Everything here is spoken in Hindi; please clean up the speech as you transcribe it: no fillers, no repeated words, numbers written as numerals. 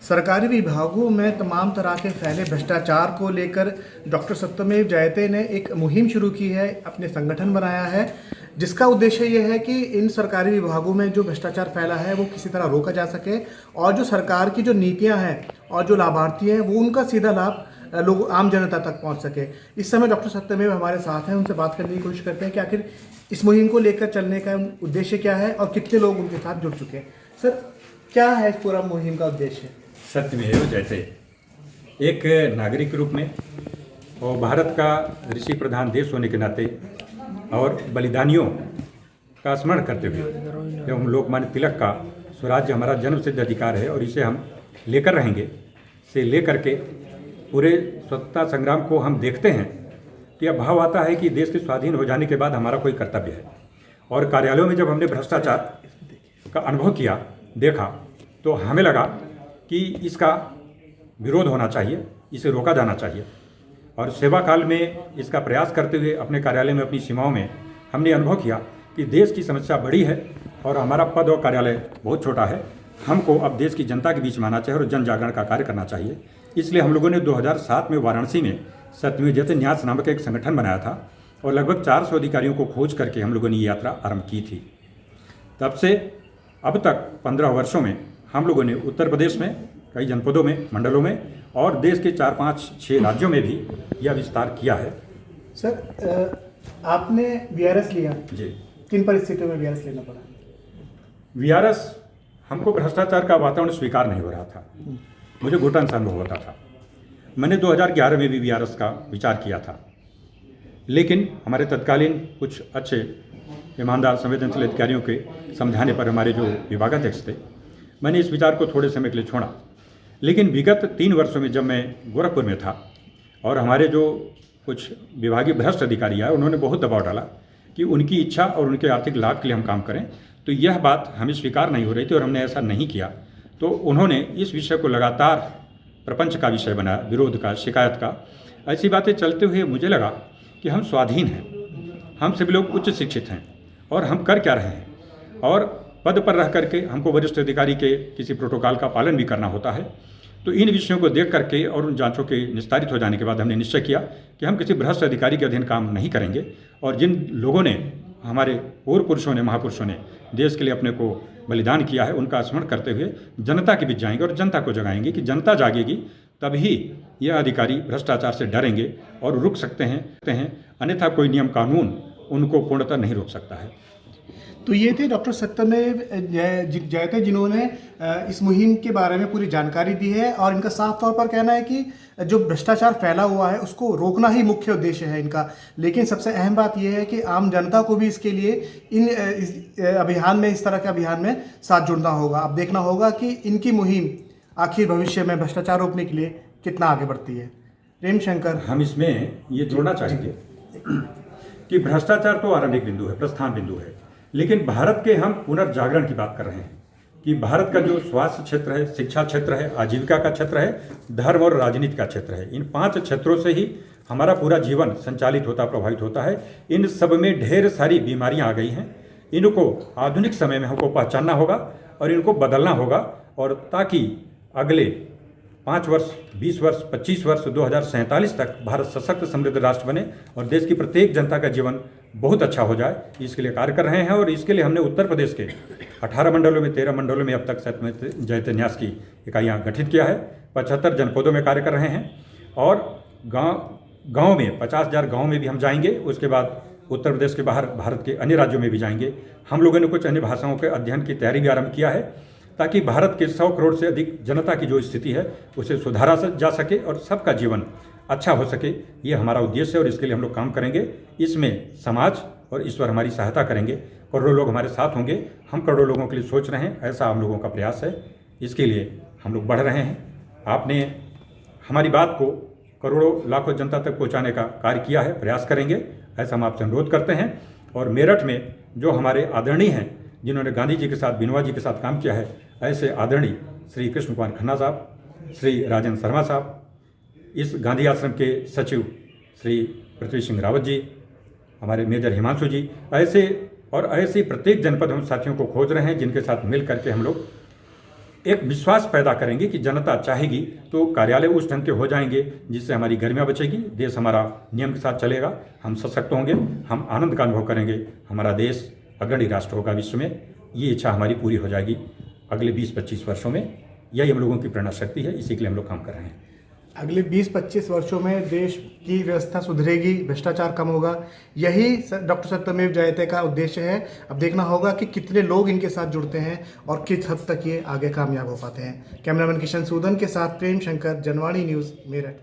सरकारी विभागों में तमाम तरह के फैले भ्रष्टाचार को लेकर डॉक्टर सत्यमेव जयते ने एक मुहिम शुरू की है, अपने संगठन बनाया है, जिसका उद्देश्य ये है कि इन सरकारी विभागों में जो भ्रष्टाचार फैला है वो किसी तरह रोका जा सके और जो सरकार की जो नीतियां हैं और जो लाभार्थी हैं वो उनका सीधा लाभ लोग आम जनता तक पहुंच सके। इस समय डॉक्टर सत्यमेव हमारे साथ हैं, उनसे बात करने की कोशिश करते हैं कि आखिर इस मुहिम को लेकर चलने का उद्देश्य क्या है और कितने लोग उनके साथ जुड़ चुके हैं। सर, क्या है इस पूरा मुहिम का उद्देश्य? सत्यमेव जयते एक नागरिक के रूप में और भारत का ऋषि प्रधान देश होने के नाते और बलिदानियों का स्मरण करते हुए जब हम लोकमान्य तिलक का स्वराज्य हमारा जन्मसिद्ध अधिकार है और इसे हम लेकर रहेंगे से लेकर के पूरे स्वतंत्रता संग्राम को हम देखते हैं कि अब भाव आता है कि देश के स्वाधीन हो जाने के बाद हमारा कोई कर्तव्य है। और कार्यालयों में जब हमने भ्रष्टाचार का अनुभव किया, देखा, तो हमें लगा कि इसका विरोध होना चाहिए, इसे रोका जाना चाहिए। और सेवा काल में इसका प्रयास करते हुए अपने कार्यालय में, अपनी सीमाओं में हमने अनुभव किया कि देश की समस्या बड़ी है और हमारा पद और कार्यालय बहुत छोटा है। हमको अब देश की जनता के बीच में आना चाहिए और जन जागरण का कार्य करना चाहिए। इसलिए हम लोगों ने 2007 में वाराणसी में सत्यमेव जयते न्यास नामक एक संगठन बनाया था और लगभग 400 अधिकारियों को खोज करके हम लोगों ने ये यात्रा आरंभ की थी। तब से अब तक 15 वर्षों में हम लोगों ने उत्तर प्रदेश में कई जनपदों में, मंडलों में और देश के 4, 5, 6 राज्यों में भी यह विस्तार किया है। सर, आपने वीआरएस लिया जी। किन परिस्थितियों में वीआरएस लेना पड़ा? वीआरएस, हमको भ्रष्टाचार का वातावरण स्वीकार नहीं हो रहा था, मुझे घुटन सा अनुभव होता था। मैंने 2011 में भी वीआरएस का विचार किया था, लेकिन हमारे तत्कालीन कुछ अच्छे ईमानदार संवेदनशील अधिकारियों के समझाने पर हमारे जो विभागाध्यक्ष थे, मैंने इस विचार को थोड़े समय के लिए छोड़ा। लेकिन विगत 3 वर्षों में जब मैं गोरखपुर में था और हमारे जो कुछ विभागीय भ्रष्ट अधिकारी आए, उन्होंने बहुत दबाव डाला कि उनकी इच्छा और उनके आर्थिक लाभ के लिए हम काम करें, तो यह बात हमें स्वीकार नहीं हो रही थी और हमने ऐसा नहीं किया। तो उन्होंने इस विषय को लगातार प्रपंच का विषय बनाया, विरोध का, शिकायत का। ऐसी बातें चलते हुए मुझे लगा कि हम स्वाधीन हैं, हम सभी लोग उच्च शिक्षित हैं और हम कर क्या रहे हैं और पद पर रह करके हमको वरिष्ठ अधिकारी के किसी प्रोटोकॉल का पालन भी करना होता है। तो इन विषयों को देख करके और उन जांचों के निस्तारित हो जाने के बाद हमने निश्चय किया कि हम किसी भ्रष्ट अधिकारी के अधीन काम नहीं करेंगे और जिन लोगों ने, हमारे पूर्व पुरुषों ने, महापुरुषों ने देश के लिए अपने को बलिदान किया है, उनका स्मरण करते हुए जनता के बीच जाएंगे और जनता को जगाएंगे कि जनता जागेगी तभी यह अधिकारी भ्रष्टाचार से डरेंगे और रुक सकते हैं, अन्यथा कोई नियम कानून उनको पूर्णतः नहीं रोक सकता है। तो ये थे डॉक्टर सत्यमेव जयते, जिन्होंने इस मुहिम के बारे में पूरी जानकारी दी है और इनका साफ तौर पर कहना है कि जो भ्रष्टाचार फैला हुआ है उसको रोकना ही मुख्य उद्देश्य है इनका। लेकिन सबसे अहम बात यह है कि आम जनता को भी इसके लिए इस अभियान में, इस तरह के अभियान में साथ जुड़ना होगा। अब देखना होगा कि इनकी मुहिम आखिर भविष्य में भ्रष्टाचार रोकने के लिए कितना आगे बढ़ती है। रेम शंकर, हम इसमें ये जोड़ना चाहेंगे कि भ्रष्टाचार तो आरंभिक बिंदु है, प्रस्थान बिंदु है, लेकिन भारत के हम पुनर्जागरण की बात कर रहे हैं कि भारत का जो स्वास्थ्य क्षेत्र है, शिक्षा क्षेत्र है, आजीविका का क्षेत्र है, धर्म और राजनीति का क्षेत्र है, इन 5 क्षेत्रों से ही हमारा पूरा जीवन संचालित होता, प्रभावित होता है। इन सब में ढेर सारी बीमारियां आ गई हैं, इनको आधुनिक समय में हमको पहचानना होगा और इनको बदलना होगा, और ताकि अगले 5 वर्ष, 20 वर्ष, 25 वर्ष, 2047 तक भारत सशक्त समृद्ध राष्ट्र बने और देश की प्रत्येक जनता का जीवन बहुत अच्छा हो जाए, इसके लिए कार्य कर रहे हैं। और इसके लिए हमने उत्तर प्रदेश के 18 मंडलों में, 13 मंडलों में अब तक सत्यमेव जयते न्यास की इकाइयाँ गठित किया है। 75 जनपदों में कार्य कर रहे हैं और गाँव में 50,000 गाँव में भी हम जाएंगे। उसके बाद उत्तर प्रदेश के बाहर भारत के अन्य राज्यों में भी जाएंगे। हम लोगों ने कुछ अन्य भाषाओं के अध्ययन की तैयारी भी आरंभ किया है ताकि भारत के 100 करोड़ से अधिक जनता की जो स्थिति है उसे सुधारा जा सके और सबका जीवन अच्छा हो सके। ये हमारा उद्देश्य है और इसके लिए हम लोग काम करेंगे। इसमें समाज और ईश्वर हमारी सहायता करेंगे, करोड़ों लोग हमारे साथ होंगे। हम करोड़ों लोगों के लिए सोच रहे हैं, ऐसा हम लोगों का प्रयास है। इसके लिए हम लोग बढ़ रहे हैं। आपने हमारी बात को करोड़ों लाखों जनता तक पहुँचाने का कार्य किया है, प्रयास करेंगे, ऐसा हम आपसे अनुरोध करते हैं। और मेरठ में जो हमारे आदरणीय हैं, जिन्होंने गांधी जी के साथ, बिनवा जी के साथ काम किया है, ऐसे आदरणीय श्री कृष्ण कुमार खन्ना साहब, श्री राजन शर्मा साहब, इस गांधी आश्रम के सचिव श्री पृथ्वी सिंह रावत जी, हमारे मेजर हिमांशु जी, ऐसे प्रत्येक जनपद हम साथियों को खोज रहे हैं जिनके साथ मिल करके हम लोग एक विश्वास पैदा करेंगे कि जनता चाहेगी तो कार्यालय उस ढंग के हो जाएंगे जिससे हमारी गर्मियाँ बचेगी, देश हमारा नियम के साथ चलेगा, हम सशक्त होंगे, हम आनंद का अनुभव करेंगे, हमारा देश अग्रणी राष्ट्र होगा विश्व में। ये इच्छा हमारी पूरी हो जाएगी अगले 20-25 वर्षों में। यही हम लोगों की प्रेरणा शक्ति है, इसी के लिए हम लोग काम कर रहे हैं। अगले 20-25 वर्षों में देश की व्यवस्था सुधरेगी, भ्रष्टाचार कम होगा, यही डॉक्टर सत्यमेव जयते का उद्देश्य है। अब देखना होगा कि कितने लोग इनके साथ जुड़ते हैं और किस हद तक ये आगे कामयाब हो पाते हैं। कैमरामैन किशन सूदन के साथ प्रेम शंकर, जनवाणी न्यूज़, मेरठ।